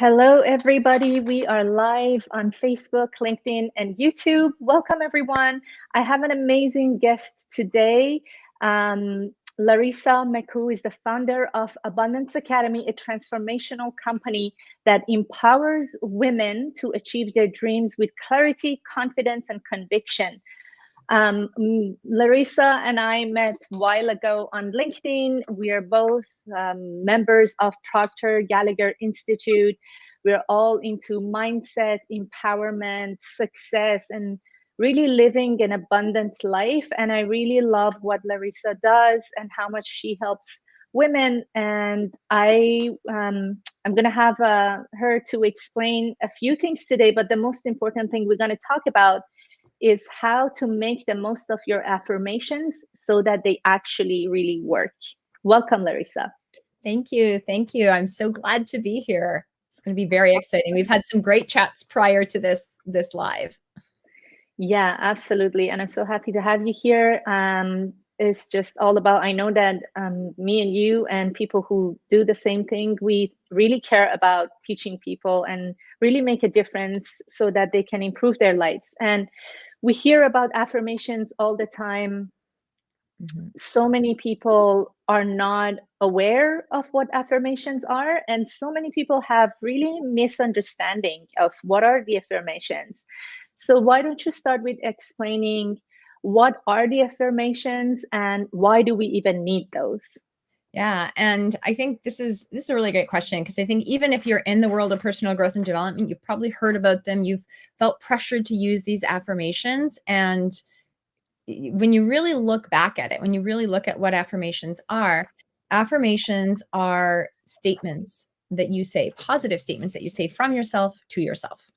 Hello, everybody. We are live on Facebook, LinkedIn, and YouTube. Welcome, everyone. I have an amazing guest today. Larissa McCoo is the founder of Abundance Academy, a transformational company that empowers women to achieve their dreams with clarity, confidence, and conviction. Larissa and I met a while ago on LinkedIn. We are both members of Procter Gallagher Institute. We're all into mindset, empowerment, success, and really living an abundant life. And I really love what Larissa does and how much she helps women. And I'm going to have her to explain a few things today. But the most important thing we're going to talk about is how to make the most of your affirmations so that they actually really work. Welcome, Larissa. Thank you. Thank you. I'm so glad to be here. It's going to be very exciting. We've had some great chats prior to this live. Yeah, absolutely. And I'm so happy to have you here. It's just all about, I know that me and you and people who do the same thing, we really care about teaching people and really make a difference so that they can improve their lives. And we hear about affirmations all the time. So many people are not aware of what affirmations are, and so many people have really misunderstanding of what are the affirmations. So why don't you start with explaining what are the affirmations and why do we even need those? Yeah, and I think this is a really great question, because I think even if you're in the world of personal growth and development, you've probably heard about them. You've felt pressured to use these affirmations, and when you really look back at it, when you really look at what affirmations are statements that you say, positive statements that you say from yourself to yourself.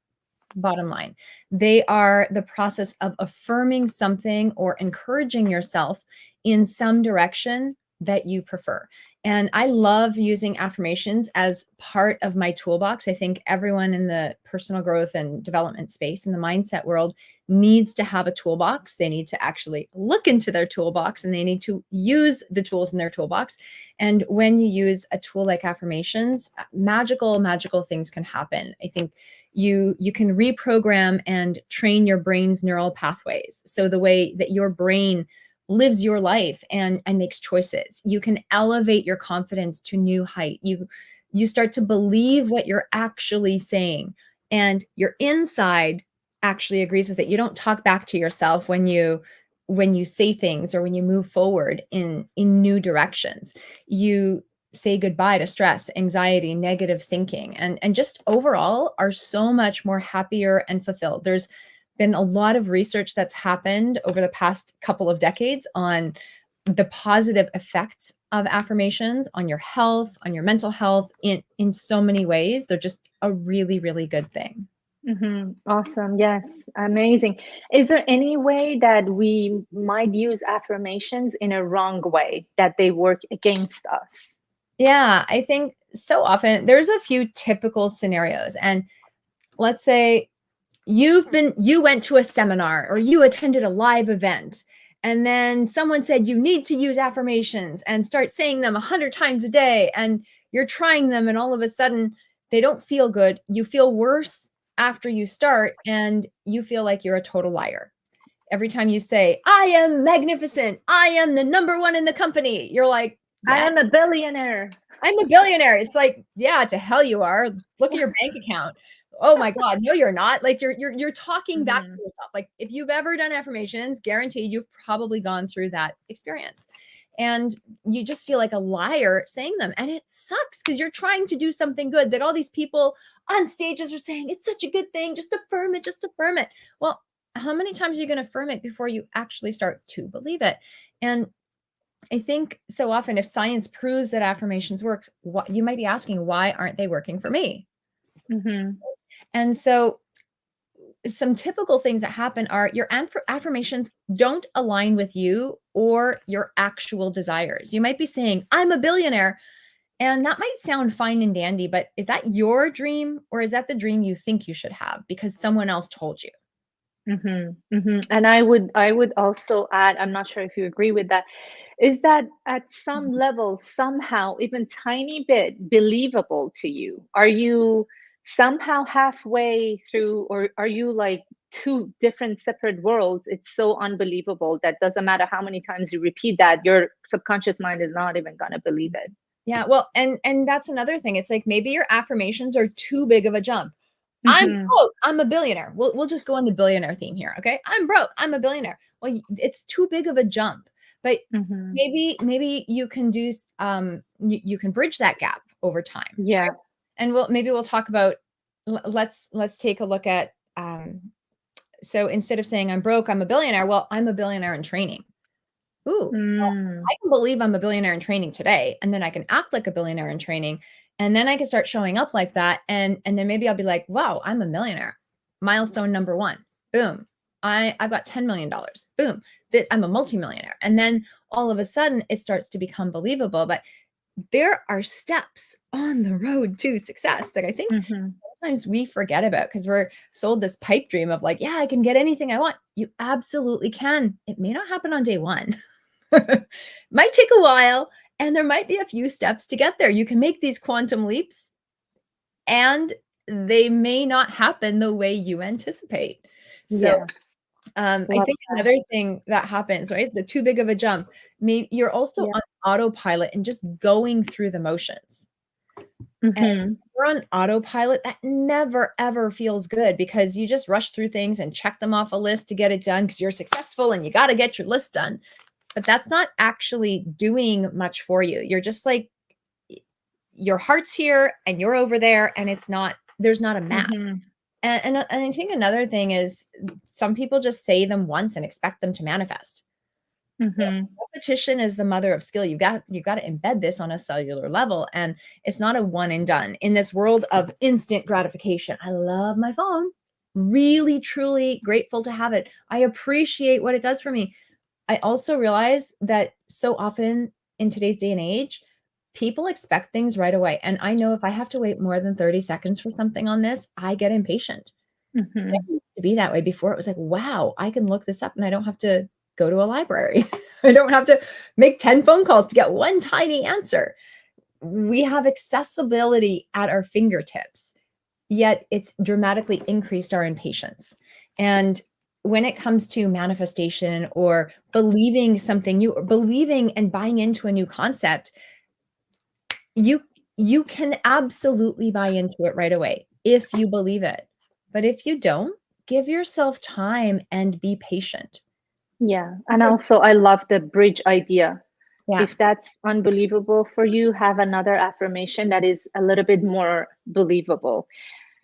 Bottom line, they are the process of affirming something or encouraging yourself in some direction that you prefer. And I love using affirmations as part of my toolbox. I think everyone in the personal growth and development space, in the mindset world, needs to have a toolbox. They need to actually look into their toolbox and they need to use the tools in their toolbox. And when you use a tool like affirmations, magical things can happen. I think you can reprogram and train your brain's neural pathways. So the way that your brain lives your life and makes choices, you can elevate your confidence to new height. You start to believe what you're actually saying, and your inside actually agrees with it. You don't talk back to yourself when you say things or when you move forward in new directions. You say goodbye to stress, anxiety, negative thinking, and just overall are so much more happier and fulfilled. There's been a lot of research that's happened over the past couple of decades on the positive effects of affirmations on your health, on your mental health, in so many ways. They're just a really, really good thing. Awesome. Yes. Amazing. Is there any way that we might use affirmations in a wrong way, that they work against us? Yeah, I think so often there's a few typical scenarios. And let's say you went to a seminar or you attended a live event, and then someone said you need to use affirmations and start saying them 100 times a day, and you're trying them, and all of a sudden they don't feel good. You feel worse after you start, and you feel like you're a total liar. Every time you say, I am magnificent, I am the number one in the company, you're like, I yeah, am a billionaire. I'm a billionaire. It's like, yeah, to hell you are. Look at your bank account. Oh my God, no, you're not. Like you're talking back to yourself. Like if you've ever done affirmations, guaranteed you've probably gone through that experience. And you just feel like a liar saying them. And it sucks because you're trying to do something good that all these people on stages are saying, it's such a good thing. Just affirm it, just affirm it. Well, how many times are you going to affirm it before you actually start to believe it? And I think so often, if science proves that affirmations works, what you might be asking, why aren't they working for me? And so some typical things that happen are your affirmations don't align with you or your actual desires. You might be saying, I'm a billionaire. And that might sound fine and dandy, but is that your dream, or is that the dream you think you should have because someone else told you? And I would also add, I'm not sure if you agree with that, is that at some level, somehow, even tiny bit believable to you? Are you somehow halfway through, or are you like two different separate worlds? It's so unbelievable that doesn't matter how many times you repeat that, your subconscious mind is not even going to believe it. Yeah, well, and that's another thing. It's like maybe your affirmations are too big of a jump. I'm Mm-hmm. broke, I'm a billionaire. We'll just go on the billionaire theme here, okay? I'm broke, I'm a billionaire. Well, it's too big of a jump. But Mm-hmm. maybe you can do you can bridge that gap over time. Yeah. And we'll talk about let's take a look at so instead of saying I'm broke, I'm a billionaire, well, I'm a billionaire in training. Ooh, Mm. I can believe I'm a billionaire in training today, and then I can act like a billionaire in training, and then I can start showing up like that, and then maybe I'll be like, wow, I'm a millionaire. Milestone number one. Boom. I've got $10 million. Boom. I'm a multimillionaire. And then all of a sudden it starts to become believable. But there are steps on the road to success that I think Mm-hmm. sometimes we forget about because we're sold this pipe dream of like, yeah, I can get anything I want. You absolutely can. It may not happen on day one. Might take a while, and there might be a few steps to get there. You can make these quantum leaps, and they may not happen the way you anticipate. So, Yeah. I Love think that. another thing that happens, right? The too big of a jump. Maybe you're also Yeah. on autopilot and just going through the motions. And Mm-hmm. we're on autopilot, that never ever feels good because you just rush through things and check them off a list to get it done because you're successful and you got to get your list done. But that's not actually doing much for you. You're just like, your heart's here and you're over there, and there's not a map. Mm-hmm. And I think another thing is some people just say them once and expect them to manifest. Mm-hmm. Repetition is the mother of skill. You've got to embed this on a cellular level, and it's not a one and done. In this world of instant gratification, I love my phone. Really, truly grateful to have it. I appreciate what it does for me. I also realize that so often in today's day and age, people expect things right away. And I know if I have to wait more than 30 seconds for something on this, I get impatient. It Mm-hmm. used to be that way before. It was like, wow, I can look this up and I don't have to go to a library. I don't have to make 10 phone calls to get one tiny answer. We have accessibility at our fingertips, yet it's dramatically increased our impatience. And when it comes to manifestation or believing something new, or believing and buying into a new concept, you you can absolutely buy into it right away if you believe it. But if you don't, give yourself time and be patient. Yeah. And also, I love the bridge idea. Yeah. If that's unbelievable for you, have another affirmation that is a little bit more believable.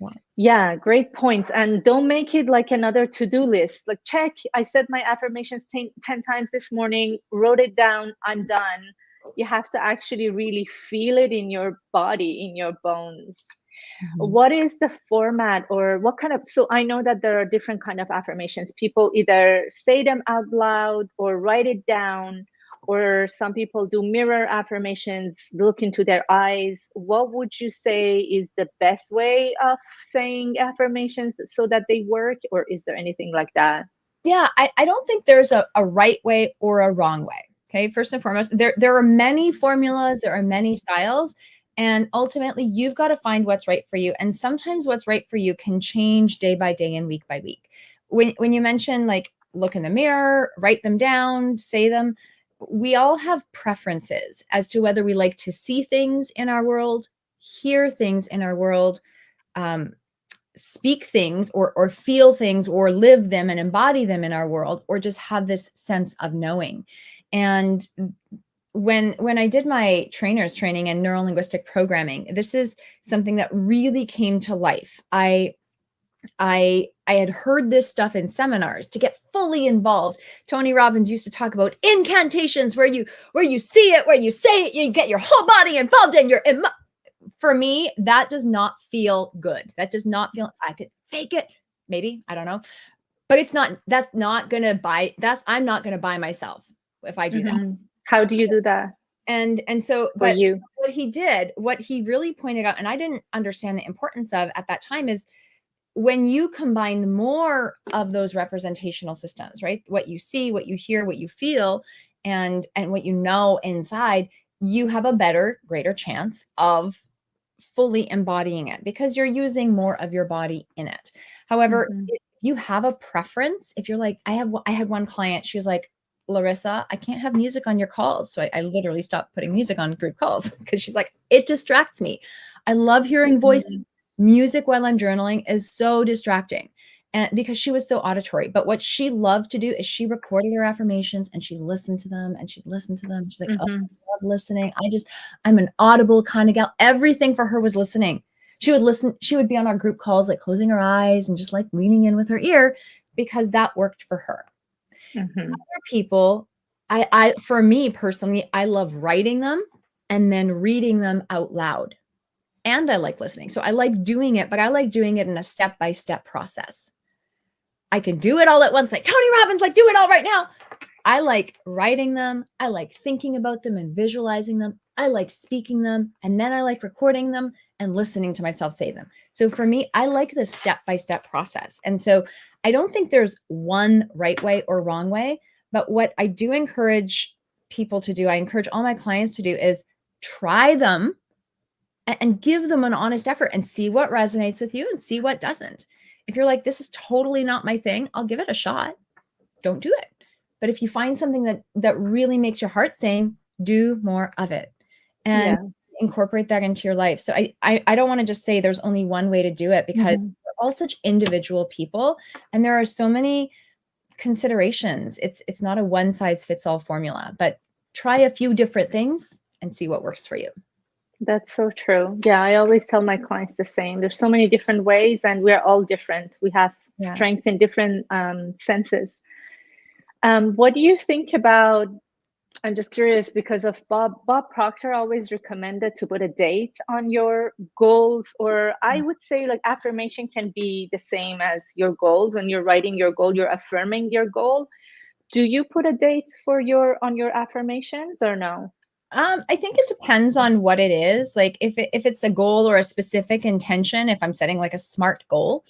Yeah. Yeah, great points. And don't make it like another to-do list. Like, check, I said my affirmations 10 times this morning, wrote it down, I'm done. You have to actually really feel it in your body, in your bones. Mhm. What is the format, or what kind of, so I know that there are different kind of affirmations. People either say them out loud or write it down, or some people do mirror affirmations, look into their eyes. What would you say is the best way of saying affirmations so that they work, or is there anything like that? Yeah, I don't think there's a right way or a wrong way. Okay. First and foremost, there are many formulas, there are many styles, and ultimately you've got to find what's right for you. And sometimes what's right for you can change day by day and week by week. When you mention like look in the mirror, write them down, say them, we all have preferences as to whether we like to see things in our world, hear things in our world, um, speak things or feel things or live them and embody them in our world, or just have this sense of knowing. And when I did my trainer's training in neuro linguistic programming, this is something that really came to life. I had heard this stuff in seminars to get fully involved. Tony Robbins used to talk about incantations where you see it, where you say it, you get your whole body involved in your for me, that does not feel good. That does not feel, I could fake it. Maybe, I don't know. But I'm not going to buy myself if I do that. Hmm. How do you do that And so, for but you? what he really pointed out, and I didn't understand the importance of at that time, is when you combine more of those representational systems, right? What you see, what you hear, what you feel, and what you know inside, you have a better, greater chance of fully embodying it because you're using more of your body in it. However, Mm-hmm. if you have a preference, if you're like, I had one client, she was like, Larissa, I can't have music on your calls. So I literally stopped putting music on group calls because she's like, it distracts me. I love hearing voices. Mm-hmm. Music while I'm journaling is so distracting. And because she was so auditory, but what she loved to do is she recorded her affirmations and she listened to them and she'd listen to them. She's like, oh, Mm-hmm. I love listening. I'm an audible kind of gal. Everything for her was listening. She would listen. She would be on our group calls, like closing her eyes and just like leaning in with her ear because that worked for her. Mm-hmm. Other people, for me personally, I love writing them and then reading them out loud. And I like listening. So I like doing it, but I like doing it in a step-by-step process. I can do it all at once, like Tony Robbins, like do it all right now. I like writing them. I like thinking about them and visualizing them. I like speaking them. And then I like recording them and listening to myself say them. So for me, I like this step-by-step process. And so I don't think there's one right way or wrong way. But what I do encourage people to do, I encourage all my clients to do is try them and give them an honest effort and see what resonates with you and see what doesn't. If you're like, this is totally not my thing, I'll give it a shot. Don't do it. But if you find something that really makes your heart sing, do more of it and Yeah. incorporate that into your life. So I don't want to just say there's only one way to do it because Mm-hmm. we're all such individual people and there are so many considerations. It's not a one size fits all formula, but try a few different things and see what works for you. That's so true. Yeah, I always tell my clients the same. There's so many different ways, and we're all different. We have Yeah. strength in different senses. What do you think about? I'm just curious because of Bob Proctor always recommended to put a date on your goals, or I would say like affirmation can be the same as your goals. When you're writing your goal, you're affirming your goal. Do you put a date for your on your affirmations or no? I think it depends on what it is. Like if it's a goal or a specific intention, if I'm setting like a SMART goal,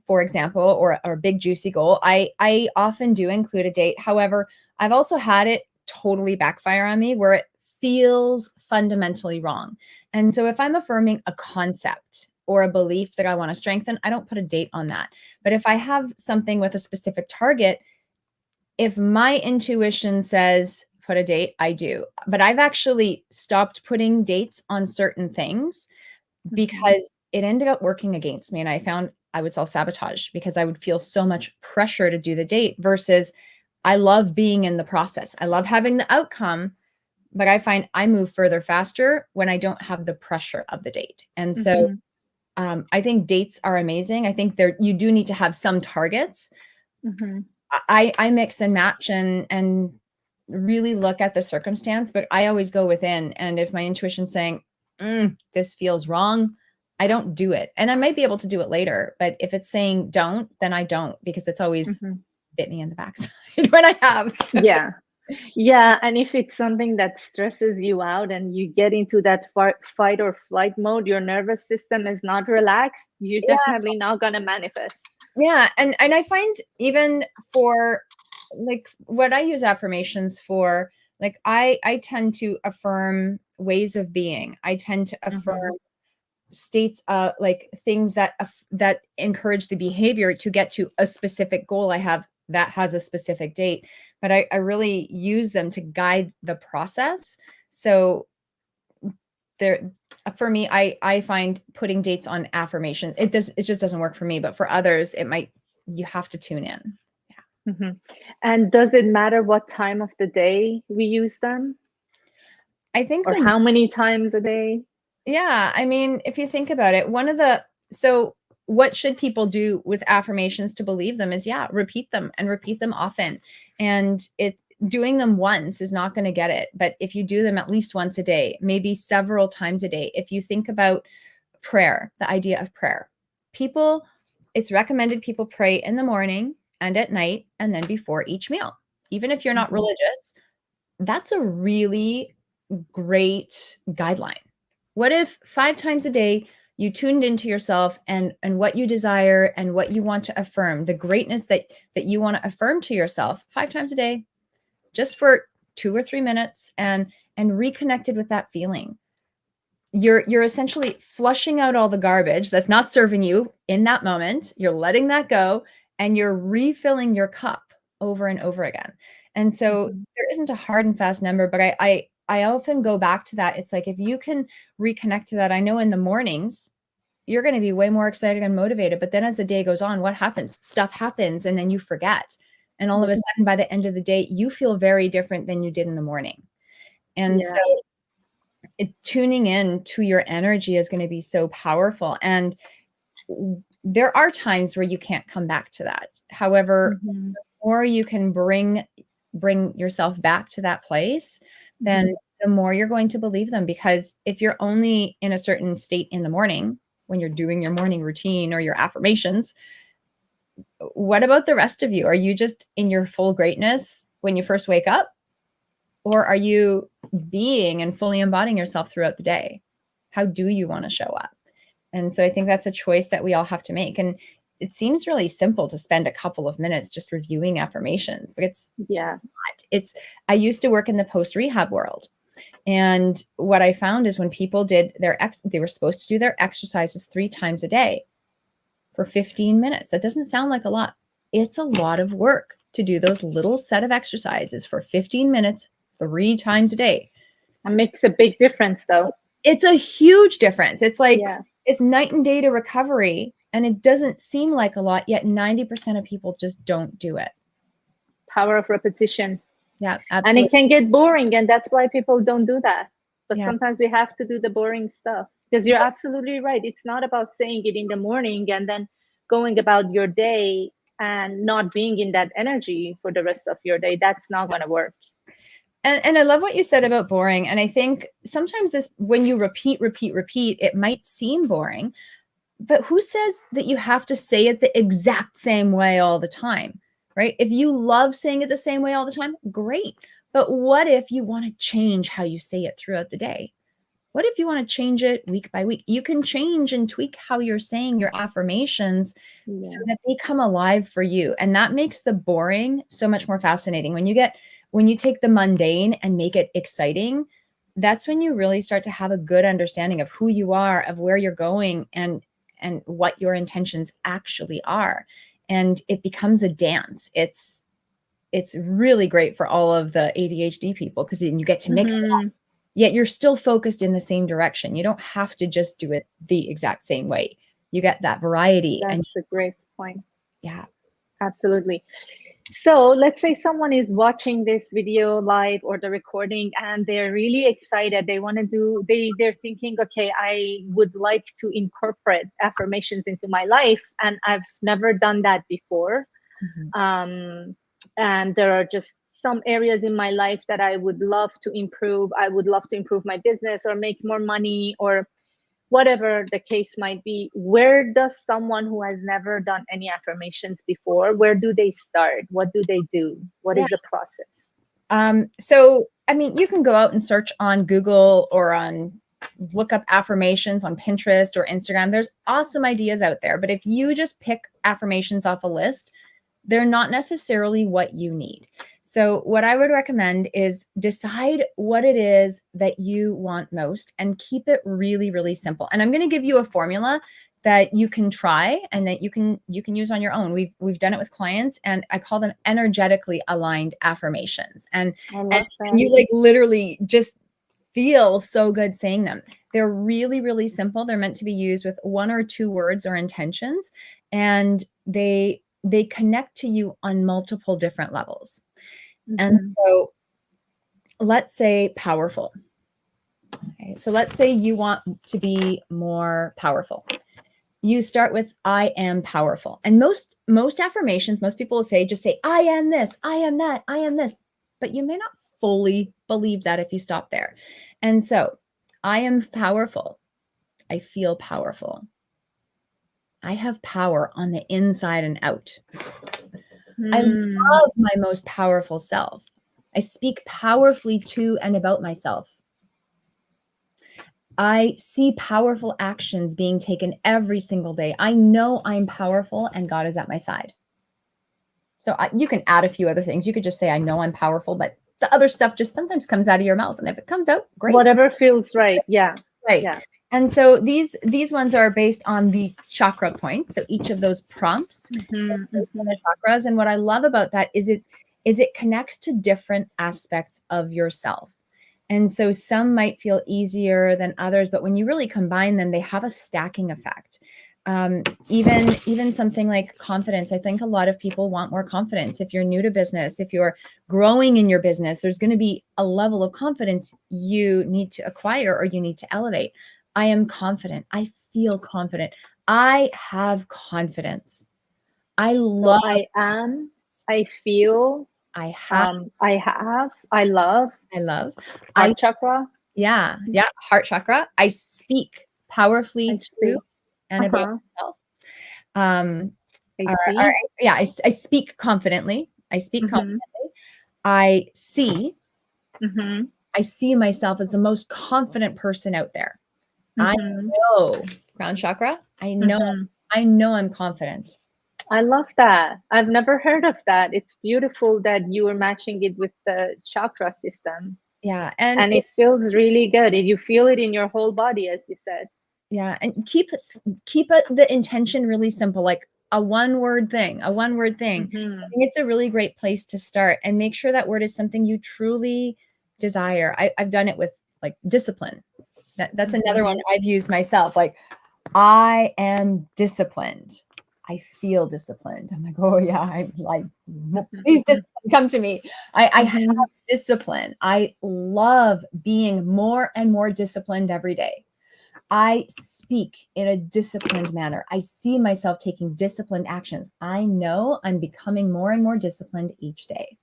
for example, or a big juicy goal, I often do include a date. However, I've also had it totally backfire on me where it feels fundamentally wrong. And so if I'm affirming a concept or a belief that I want to strengthen, I don't put a date on that. But if I have something with a specific target, if my intuition says put a date, I do. But I've actually stopped putting dates on certain things Mhm. because it ended up working against me. And I found I would self sabotage because I would feel so much pressure to do the date versus I love being in the process. I love having the outcome, but I find I move further faster when I don't have the pressure of the date. And so Mhm. I think dates are amazing. I think there you do need to have some targets. Mhm. I mix and match and really look at the circumstance, but I always go within. And if my intuition's saying, this feels wrong, I don't do it. And I might be able to do it later, but if it's saying don't, then I don't because it's always Mhm. bit me in the backside when I have. Yeah. Yeah, and if it's something that stresses you out and you get into that fight or flight mode, your nervous system is not relaxed, you're Yeah. definitely not gonna manifest. Yeah. And I find even for like what I use affirmations for, like I tend to affirm ways of being. I tend to affirm Mhm. states like things that encourage the behavior to get to a specific goal I have that has a specific date, but I really use them to guide the process. So there for me, I find putting dates on affirmations, it just doesn't work for me, but for others it might. You have to tune in. Yeah. Mhm. And does it matter what time of the day we use them I think or the how many times a day? Yeah, I mean, if you think about it, so what should people do with affirmations to believe them is, yeah, repeat them and repeat them often. And doing them once is not going to get it. But if you do them at least once a day, maybe several times a day, if you think about prayer, the idea of prayer, people, it's recommended people pray in the morning and at night and then before each meal. Even if you're not Mhm. religious, that's a really great guideline. What if 5 times a day you tuned into yourself and what you desire and what you want to affirm, the greatness that you want to affirm to yourself 5 times a day, just for 2 or 3 minutes and reconnected with that feeling. you're essentially flushing out all the garbage that's not serving you in that moment. You're letting that go and you're refilling your cup over and over again. And so Mhm. there isn't a hard and fast number, but I often go back to that. It's like if you can reconnect to that, I know in the mornings you're going to be way more excited and motivated, but then as the day goes on, what happens? Stuff happens and then you forget. And all of a Yeah. sudden by the end of the day, you feel very different than you did in the morning. And so Yeah. tuning in to your energy is going to be so powerful. And there are times where you can't come back to that. However, Mhm. or you can bring yourself back to that place, then Mhm. the more you're going to believe them. Because if you're only in a certain state in the morning when you're doing your morning routine or your affirmations, what about the rest of you? Are you just in your full greatness when you first wake up? Or are you being and fully embodying yourself throughout the day? How do you want to show up? And so I think that's a choice that we all have to make. And it seems really simple to spend a couple of minutes just reviewing affirmations, but it's Yeah. not. It's I used to work in the post rehab world. And what I found is when people did they were supposed to do their exercises 3 times a day for 15 minutes. That doesn't sound like a lot. It's a lot of work to do those little set of exercises for 15 minutes 3 times a day. It makes a big difference though. It's a huge difference. It's like Yeah. it's night and day to recovery, and it doesn't seem like a lot, yet 90% of people just don't do it. Power of repetition. Yeah, And it absolutely. can get boring, and that's why people don't do that. But Yes. sometimes we have to do the boring stuff, because you're absolutely right. It's not about saying it in the morning and then going about your day and not being in that energy for the rest of your day. That's not going to work. And I love what you said about boring. And I think sometimes this, when you repeat, it might seem boring, but who says that you have to say it the exact same way all the time, right? If you love saying it the same way all the time, great. But what if you want to change how you say it throughout the day? What if you want to change it week by week? You can change and tweak how you're saying your affirmations so Yeah. that they come alive for you. And that makes the boring so much more fascinating. When you take the mundane and make it exciting, that's when you really start to have a good understanding of who you are, of where you're going, and what your intentions actually are. And it becomes a dance. It's really great for all of the ADHD people because then you get to mix it, Hmm. yet you're still focused in the same direction. You don't have to just do it the exact same way. You get that variety. And That's a great point. yeah. Absolutely. So let's say someone is watching this video live or the recording and they're really excited. They want to do, they're thinking, okay, I would like to incorporate affirmations into my life. And I've never done that before. Mhm. Um, and there are just some areas in my life that I would love to improve. I would love to improve my business or make more money or whatever the case might be. Where does someone who has never done any affirmations before, where do they start? What do they do? What Yeah. is the process? So I mean, you can go out and search on Google or look up affirmations on Pinterest or Instagram. There's awesome ideas out there. But if you just pick affirmations off a list, they're not necessarily what you need. So, what I would recommend is decide what it is that you want most and keep it really, really simple. And I'm going to give you a formula that you can try and that you can use on your own. We've done it with clients, and I call them energetically aligned affirmations. I And love that. you like literally just feel so good saying them. They're really, really simple. They're meant to be used with 1 or 2 words or intentions, and they connect to you on multiple different levels. And Mhm. so let's say powerful. Okay, so let's say you want to be more powerful. You start with I am powerful. And most affirmations, most people will say, just say, I am this, I am that, I am this. But you may not fully believe that if you stop there. And so I am powerful. I feel powerful. I have power on the inside and out. I Hmm. love my most powerful self. I speak powerfully to and about myself. I see powerful actions being taken every single day. I know I'm powerful and God is at my side. So you can add a few other things. You could just say, I know I'm powerful, but the other stuff just sometimes comes out of your mouth. And if it comes out, great. Whatever feels right. Yeah. Right. Yeah. And so these ones are based on the chakra points. So each of those prompts is Mm-hmm, based on mm-hmm. the chakras. And what I love about that is it connects to different aspects of yourself. And so some might feel easier than others, but when you really combine them, they have a stacking effect. Even something like confidence. I think a lot of people want more confidence. If you're new to business, if you're growing in your business, there's going to be a level of confidence you need to acquire or you need to elevate. I am confident. I feel confident. I have confidence. I So love. I am, I feel, I have. I have, I love, I love. I heart chakra. Yeah, yeah. Heart chakra. I speak powerfully I to speak. and about Uh-huh. myself. Um, I or see. yeah, I speak confidently. I speak Mm-hmm. confidently. I see. Mm-hmm. I see myself as the most confident person out there. I Mm-hmm. know crown chakra. Mm-hmm. I know I'm confident. I love that. I've never heard of that. It's beautiful that you are matching it with the chakra system. Yeah, and And it feels really good. You feel it in your whole body, as you said. yeah, and keep the intention really simple, like a one word thing, a one word thing. I Mm-hmm. think it's a really great place to start, and make sure that word is something you truly desire. I've done it with like discipline. That's another Mm-hmm. one I've used myself. Like I am disciplined. I feel disciplined. I'm like, oh yeah, I'm like, please Mm-hmm. discipline, come to me. I have Mm-hmm. discipline. I love being more and more disciplined every day. I speak in a disciplined manner. I see myself taking disciplined actions. I know I'm becoming more and more disciplined each day.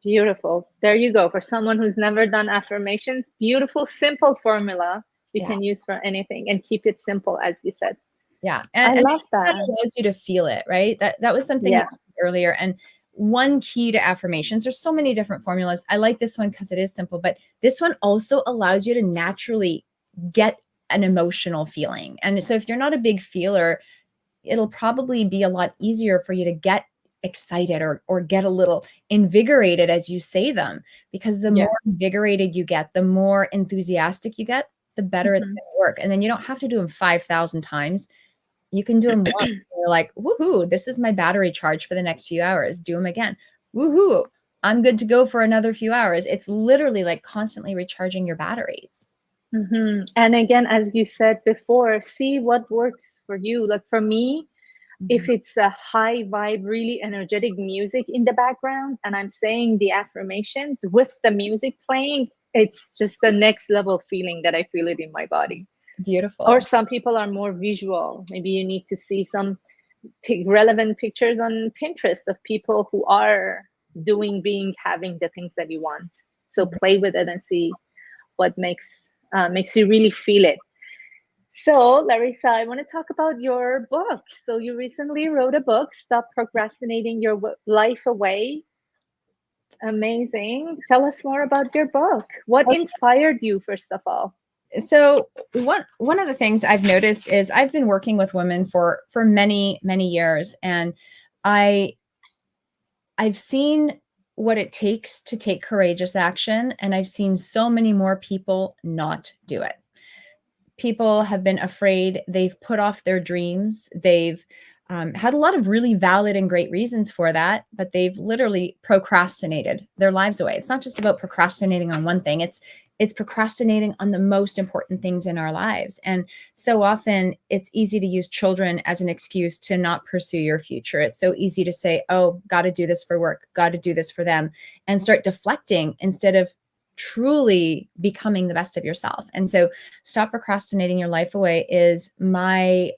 Beautiful. There you go. For someone who's never done affirmations, beautiful, simple formula you Yeah. can use for anything and keep it simple, as you said. Yeah. I And I love think that that. allows you to feel it, right? That was something you Yeah. said earlier. And one key to affirmations, there's so many different formulas. I like this one because it is simple, but this one also allows you to naturally get an emotional feeling. And so if you're not a big feeler, it'll probably be a lot easier for you to get excited or get a little invigorated as you say them, because the more Yes. invigorated you get, the more enthusiastic you get, the better it's Mm-hmm. going to work. And then you don't have to do them 5,000 times. You can do them once. You're like, woohoo, this is my battery charge for the next few hours. Do them again. Woohoo, I'm good to go for another few hours. It's literally like constantly recharging your batteries. Mm-hmm. And again, as you said before, see what works for you. Like for me, if Mhm. it's a high vibe, really energetic music in the background, and I'm saying the affirmations with the music playing, it's just the next level feeling that I feel it in my body. Or Beautiful. some people are more visual. Maybe you need to see some relevant pictures on Pinterest of people who are doing, being, having the things that you want. So Mhm. play with it and see what makes you really feel it. So, Larissa, I want to talk about your book. So, you recently wrote a book, Stop Procrastinating Your Life Away. Amazing. Tell us more about your book. What inspired you, first of all? So one of the things I've noticed is I've been working with women for many years, and I I've seen what it takes to take courageous action, and I've seen so many more people not do it. People have been afraid. They've put off their dreams. They've had a lot of really valid and great reasons for that, but they've literally procrastinated their lives away. It's not just about procrastinating on one thing. It's procrastinating on the most important things in our lives. And so often it's easy to use children as an excuse to not pursue your future. It's so easy to say, oh, got to do this for work, got to do this for them, and start deflecting instead of truly becoming the best of yourself. And so Stop Procrastinating Your Life Away is my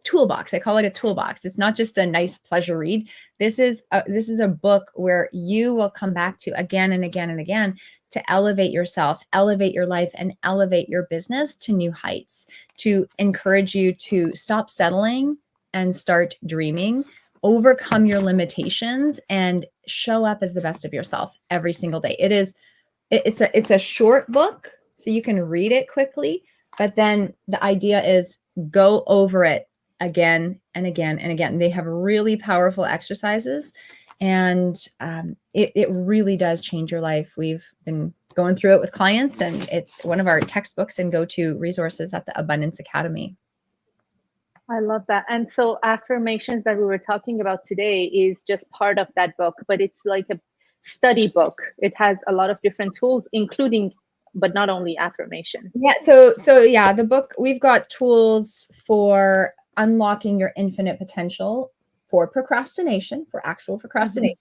toolbox. I call it a toolbox. It's not just a nice pleasure read. This is a book where you will come back to again and again and again to elevate yourself, elevate your life, and elevate your business to new heights, to encourage you to stop settling and start dreaming, overcome your limitations, and show up as the best of yourself every single day. It's a short book, so you can read it quickly, but then the idea is go over it again and again and again. They have really powerful exercises, and it really does change your life. We've been going through it with clients, and it's one of our textbooks and go-to resources at the Abundance Academy. I love that. And so affirmations that we were talking about today is just part of that book, but it's like a study book. It has a lot of different tools, including, but not only affirmations. Yeah. So yeah, the book, we've got tools for unlocking your infinite potential, for procrastination, for actual procrastination,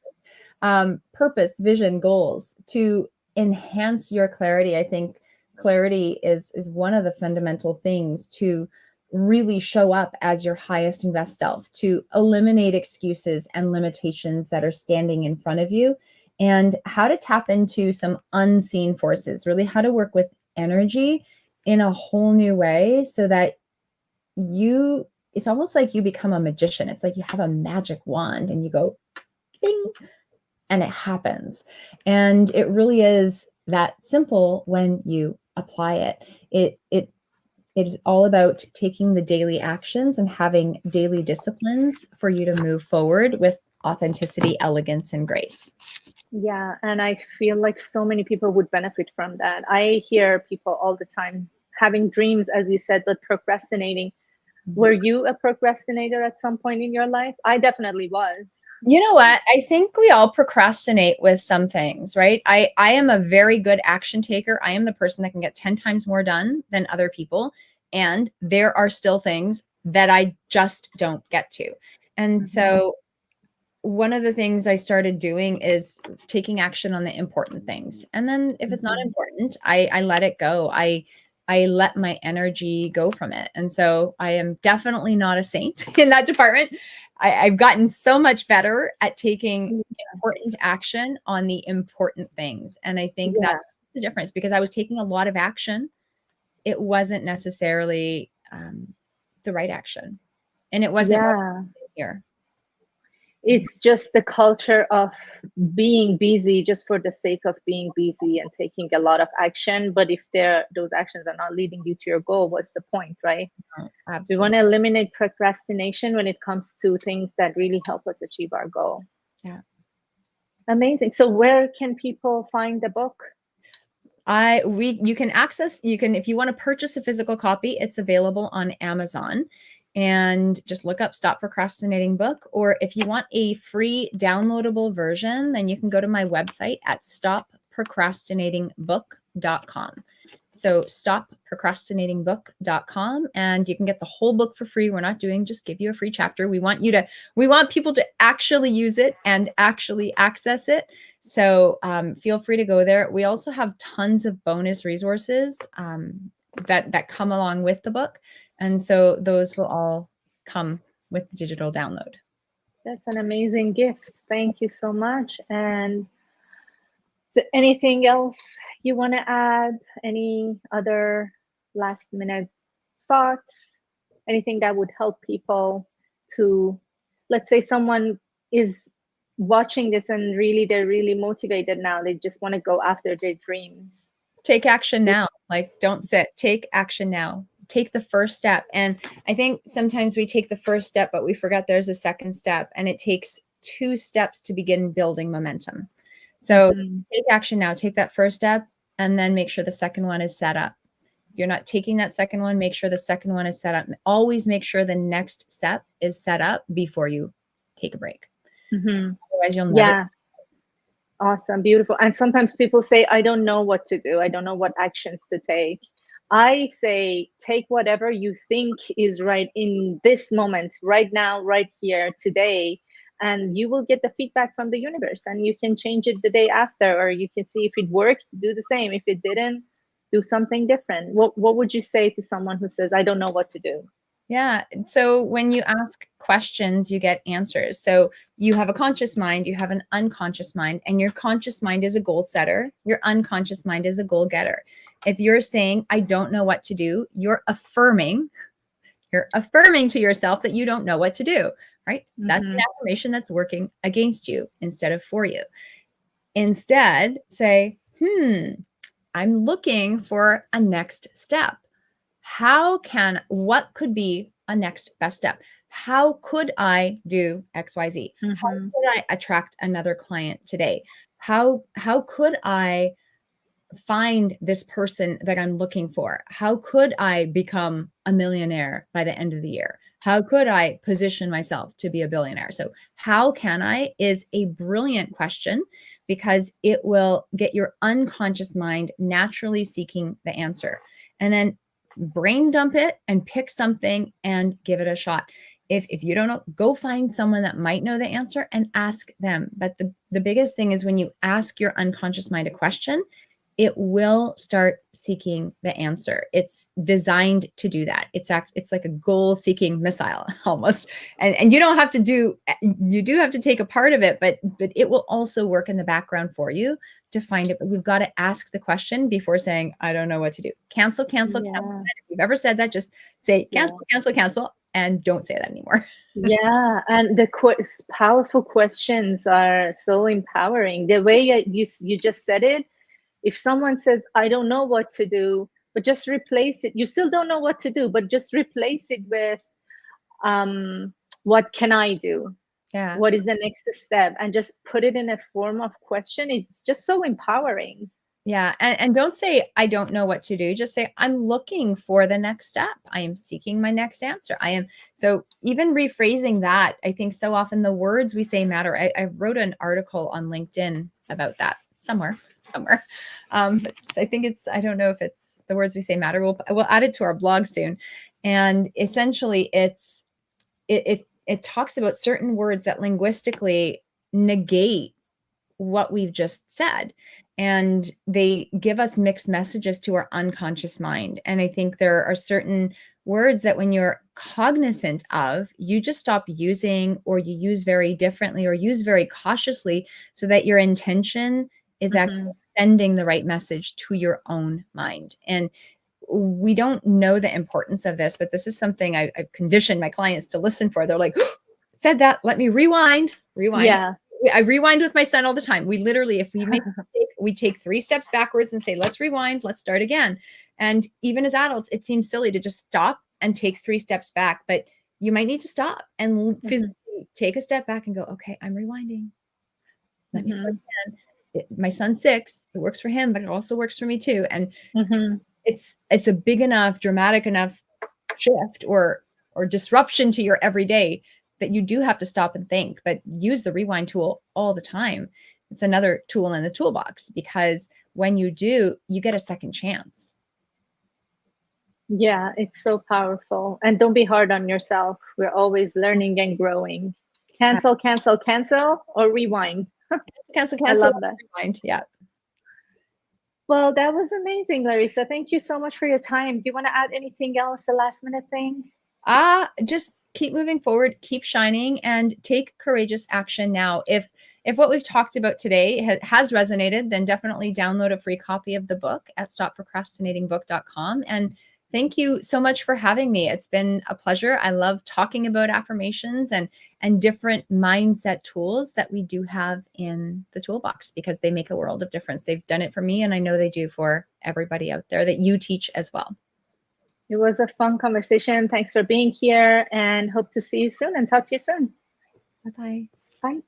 purpose, vision, goals, to enhance your clarity. I think clarity is one of the fundamental things to really show up as your highest and best self, to eliminate excuses and limitations that are standing in front of you, and how to tap into some unseen forces, really how to work with energy in a whole new way, so that it's almost like you become a magician. It's like you have a magic wand and you go bing, and it happens. And it really is that simple when you apply it. It is all about taking the daily actions and having daily disciplines for you to move forward with authenticity, elegance, and grace. Yeah, and I feel like so many people would benefit from that. I hear people all the time having dreams, as you said, but procrastinating. Were you a procrastinator at some point in your life? I definitely was. You know what? I think we all procrastinate with some things, right? I am a very good action taker. I am the person that can get 10 times more done than other people. And there are still things that I just don't get to. And so one of the things I started doing is taking action on the important things. And then if it's not important, I let it go. I let my energy go from it. And so I am definitely not a saint in that department. I've gotten so much better at taking important action on the important things. And I think Yeah, that's the difference, because I was taking a lot of action. It wasn't necessarily the right action. And it wasn't what yeah. here. It's just the culture of being busy just for the sake of being busy and taking a lot of action. But if those actions are not leading you to your goal, what's the point, right? Oh, We want absolutely. to eliminate procrastination when it comes to things that really help us achieve our goal. Yeah. Amazing. So where can people find the book? You can if you want to purchase a physical copy, it's available on Amazon, and just look up Stop Procrastinating Book. Or if you want a free downloadable version, then you can go to my website at stopprocrastinatingbook.com. So stopprocrastinatingbook.com, and you can get the whole book for free. We're not doing just give you a free chapter. We want people to actually use it and actually access it. So feel free to go there. We also have tons of bonus resources that come along with the book. And so those will all come with the digital download. That's an amazing gift. Thank you so much. And is there anything else you want to add? Any other last minute thoughts? Anything that would help people to, let's say someone is watching this and they're really motivated now. They just want to go after their dreams. Take action now. Like, don't sit. Take action now. Take the first step. And I think sometimes we take the first step, but we forget there's a second step, and it takes 2 steps to begin building momentum. So take action now. Take that first step, and then make sure the second one is set up. If you're not taking that second one, make sure the second one is set up. Always make sure the next step is set up before you take a break. Otherwise, you'll never. Yeah. Awesome. Beautiful. And sometimes people say, I don't know what to do. I don't know what actions to take. I say, take whatever you think is right in this moment, right now, right here, today, and you will get the feedback from the universe, and you can change it the day after, or you can see if it worked, do the same. If it didn't, do something different. What would you say to someone who says, I don't know what to do? Yeah. So when you ask questions, you get answers. So you have a conscious mind, you have an unconscious mind, and your conscious mind is a goal setter. Your unconscious mind is a goal getter. If you're saying, I don't know what to do, you're affirming to yourself that you don't know what to do, right? That's an affirmation that's working against you instead of for you. Instead, say, I'm looking for a next step. What could be a next best step? How could I do XYZ? How could I attract another client today? How could I find this person that I'm looking for? How could I become a millionaire by the end of the year? How could I position myself to be a billionaire? So, how can I is a brilliant question because it will get your unconscious mind naturally seeking the answer. And then brain dump it and pick something and give it a shot. If you don't know, go find someone that might know the answer and ask them. But the biggest thing is when you ask your unconscious mind a question, it will start seeking the answer. It's designed to do that. It's like a goal-seeking missile almost. And you don't have to do, you do have to take a part of it, but it will also work in the background for you to find it. But you've got to ask the question before saying, I don't know what to do. Cancel, cancel, cancel. Yeah. If you've ever said that, just say Yeah. cancel, cancel, cancel, and don't say it anymore. Yeah, and the powerful questions are so empowering. The way you just said it, if someone says, I don't know what to do, but just replace it, you still don't know what to do, but just replace it with, what can I do? Yeah. What is the next step? And just put it in a form of question. It's just so empowering. Yeah. And don't say, I don't know what to do. Just say, I'm looking for the next step. I am seeking my next answer. I am. So even rephrasing that, I think so often the words we say matter. I wrote an article on LinkedIn about that somewhere. But I think I don't know if it's the words we say matter. We'll add it to our blog soon. And essentially it talks about certain words that linguistically negate what we've just said. And they give us mixed messages to our unconscious mind. And I think there are certain words that when you're cognizant of, you just stop using, or you use very differently, or use very cautiously, so that your intention is actually sending the right message to your own mind. And we don't know the importance of this, but this is something I've conditioned my clients to listen for. They're like, said that, let me rewind. Yeah. I rewind with my son all the time. We literally, if we make a mistake, we take 3 steps backwards and say, let's rewind, let's start again. And even as adults, it seems silly to just stop and take 3 steps back, but you might need to stop and physically take a step back and go, okay, I'm rewinding. Let me start again. My son's 6. It works for him, but it also works for me too. And it's a big enough, dramatic enough shift or disruption to your everyday that you do have to stop and think, but use the rewind tool all the time. It's another tool in the toolbox, because when you do, you get a second chance. Yeah, it's so powerful. And don't be hard on yourself. We're always learning and growing. Cancel, cancel, cancel, or rewind. Cancel, I love that. rewind. Yeah. Well, that was amazing, Larissa. Thank you so much for your time. Do you want to add anything else, a last minute thing? Just keep moving forward, keep shining, and take courageous action now. If what we've talked about today has resonated, then definitely download a free copy of the book at stopprocrastinatingbook.com. And thank you so much for having me. It's been a pleasure. I love talking about affirmations and different mindset tools that we do have in the toolbox, because they make a world of difference. They've done it for me, and I know they do for everybody out there that you teach as well. It was a fun conversation. Thanks for being here, and hope to see you soon and talk to you soon. Bye-bye. Bye.